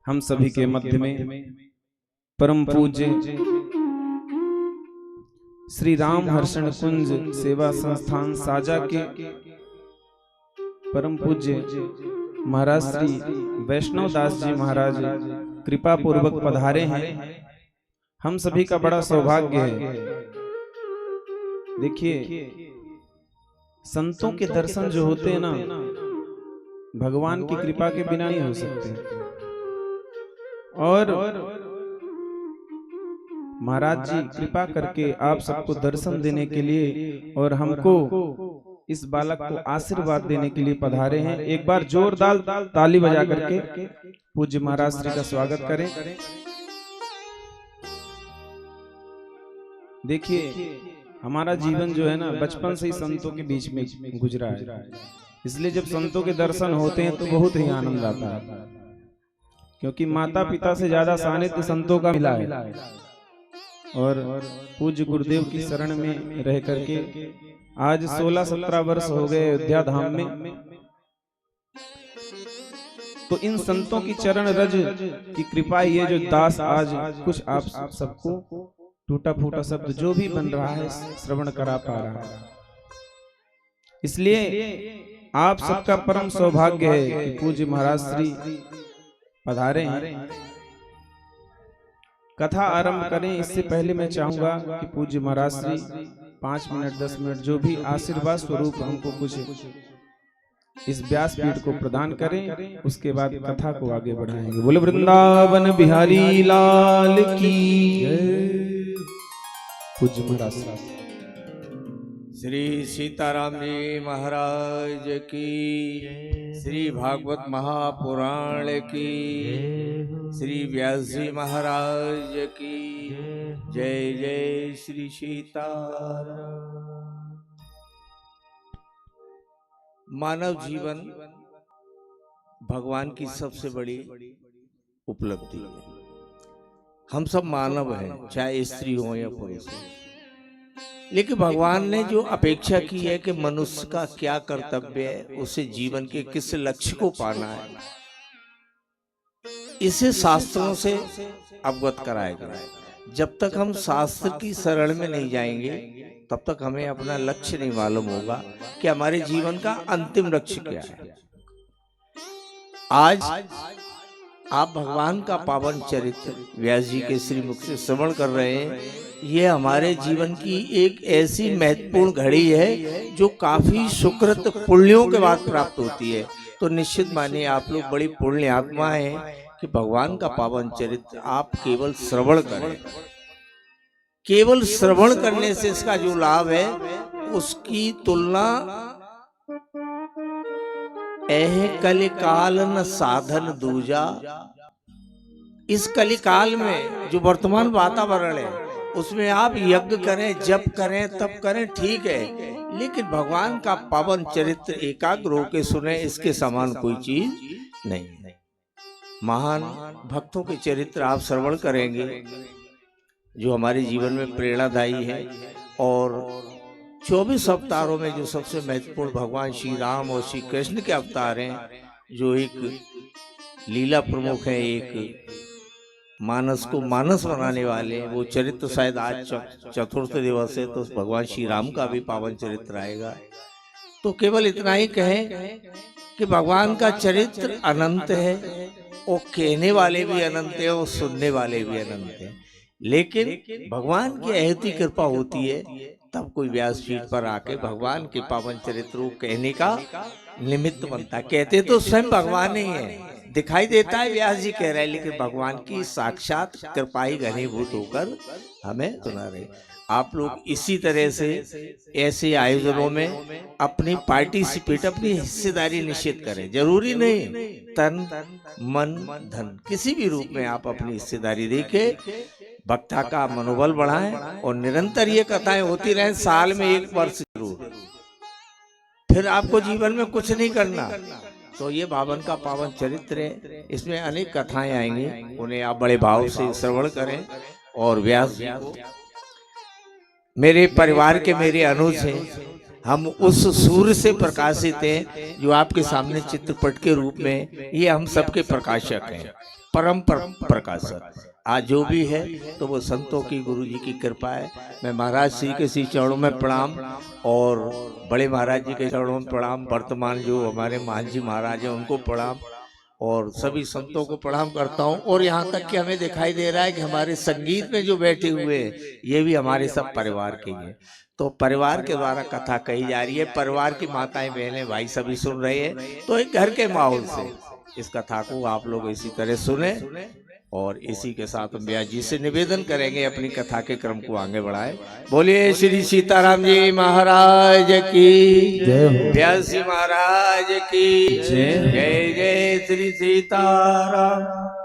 हम सभी के मध्य में परम पूज्य श्री राम हर्षण कुंज सेवा संस्थान साजा के परम पूज्य महाराज श्री वैष्णव दास जी महाराज कृपा पूर्वक पधारे हैं। हम सभी का बड़ा सौभाग्य है। देखिए, संतों के दर्शन जो होते हैं ना, भगवान की कृपा के बिना नहीं हो सकते। और महाराज जी कृपा करके आप सबको दर्शन देने के लिए और हमको इस बालक को आशीर्वाद देने के लिए पधारे हैं। एक बार जोरदार ताली बजा करके पूज्य महाराज श्री का स्वागत करें। देखिए, हमारा जीवन जो है ना, बचपन से ही संतों के बीच में गुजरा है, इसलिए जब संतों के दर्शन होते हैं तो बहुत ही आनंद आता है, क्योंकि माता पिता से ज्यादा सानिध्य संतों का मिला है। और पूज्य गुरुदेव की शरण में रह करके आज 16-17 वर्ष हो गए अयोध्या धाम में, तो इन संतों की चरण रज की कृपा, ये जो दास आज कुछ आप सबको टूटा फूटा शब्द जो भी बन रहा है श्रवण करा पा रहा है। इसलिए आप सबका परम सौभाग्य है कि पूज्य महाराज श्री पधारे हैं। कथा आरंभ करें इससे पहले मैं चाहूंगा कि पूज्य महाराज श्री 5 मिनट 10 मिनट जो भी आशीर्वाद स्वरूप हमको कुछ इस व्यासपीठ को प्रदान करें, उसके बाद कथा को आगे बढ़ाएंगे। बोले वृंदावन बिहारी लाल की पूज्य महाराज श्री सीताराम जी महाराज की, श्री भागवत महापुराण की, श्री व्यास जी महाराज की जय जय श्री सीताराम। मानव जीवन भगवान की सबसे बड़ी उपलब्धि है। हम सब मानव हैं, चाहे स्त्री हो या पुरुष हो, लेकिन भगवान ने जो अपेक्षा की है कि मनुष्य का क्या कर्तव्य है, उसे जीवन के किस लक्ष्य को पाना है, इसे शास्त्रों से अवगत कराया गया है। जब तक हम शास्त्र की शरण में नहीं जाएंगे तब तक हमें अपना लक्ष्य नहीं मालूम होगा कि हमारे जीवन का अंतिम लक्ष्य क्या है। आज आप भगवान का पावन चरित्र व्यास जी के श्रीमुख से श्रवण कर रहे हैं। ये हमारे जीवन की एक ऐसी महत्वपूर्ण घड़ी है जो काफी सुकृत पुण्यों के बाद प्राप्त होती है। तो निश्चित मानिए आप लोग बड़ी पुण्य आत्मा हैं कि भगवान का पावन चरित्र आप केवल श्रवण करें। केवल श्रवण करने से इसका जो लाभ है उसकी तुलना एह कलिकाल न साधन दूजा। इस कलिकाल में जो वर्तमान वातावरण है उसमें आप यज्ञ करें, जप करें, तप करें, ठीक है, लेकिन भगवान का पावन चरित्र एकाग्र होकर सुने, इसके समान कोई चीज नहीं है। महान भक्तों के चरित्र आप श्रवण करेंगे जो हमारे जीवन में प्रेरणादायी है। और 24 अवतारों में जो सबसे महत्वपूर्ण भगवान श्री राम और श्री कृष्ण के अवतार हैं, जो एक लीला प्रमुख है, एक मानस को मानस बनाने वाले हैं, वो चरित्र शायद आज चतुर्थ दिवस है तो भगवान श्री राम का भी पावन चरित्र आएगा। तो केवल इतना ही कहें कि भगवान का चरित्र अनंत है, और कहने वाले भी अनंत है और सुनने वाले भी अनंत है। लेकिन भगवान की अहती कृपा होती है तब कोई व्यासपीठ पर आके भगवान के पावन चरित्र को कहने का निमित्त बनता है। कहते तो स्वयं भगवान ही है, दिखाई देता है व्यास जी कह रहे हैं, लेकिन भगवान की साक्षात कृपा ही घनीभूत होकर हमें सुना रहे। आप लोग इसी तरह से ऐसे आयोजनों में अपनी पार्टिसिपेट, अपनी हिस्सेदारी निश्चित करें। जरूरी नहीं तन मन धन किसी भी रूप में आप अपनी हिस्सेदारी देके भक्ता का मनोबल बढ़ाएं और निरंतर ये कथाएं होती रहें, साल में एक वर्ष जरूर। फिर आपको जीवन में कुछ नहीं करना। तो ये बावन का पावन चरित्र है, इसमें अनेक कथाएं आएंगी, उन्हें आप बड़े भाव से श्रवण करें। और व्यास जी को मेरे परिवार के मेरे अनुज हैं, हम उस सूर्य से प्रकाशित हैं जो आपके सामने चित्रपट के रूप में, ये हम सबके प्रकाशक हैं, परम प्रकाशक। आज जो भी है तो वो संतों की, गुरु जी की कृपा है। मैं महाराज श्री के श्री चरणों में प्रणाम और बड़े महाराज जी के चरणों में प्रणाम, वर्तमान जो हमारे मान जी महाराज हैं उनको प्रणाम और सभी संतों को प्रणाम करता हूँ। और यहाँ तक कि हमें दिखाई दे रहा है कि हमारे संगीत में जो बैठे हुए हैं ये भी हमारे सब परिवार के ही हैं। तो परिवार के द्वारा कथा कही जा रही है, परिवार की माताएं बहनें भाई सभी सुन रहे हैं। तो एक घर के माहौल से इस कथा को आप लोग इसी तरह सुने और इसी के साथ हम ब्यास जी से निवेदन करेंगे अपनी कथा के क्रम को आगे बढ़ाए। बोलिए श्री सीताराम जी महाराज की जय, ब्यास जी महाराज की जय। जय जय श्री सीताराम।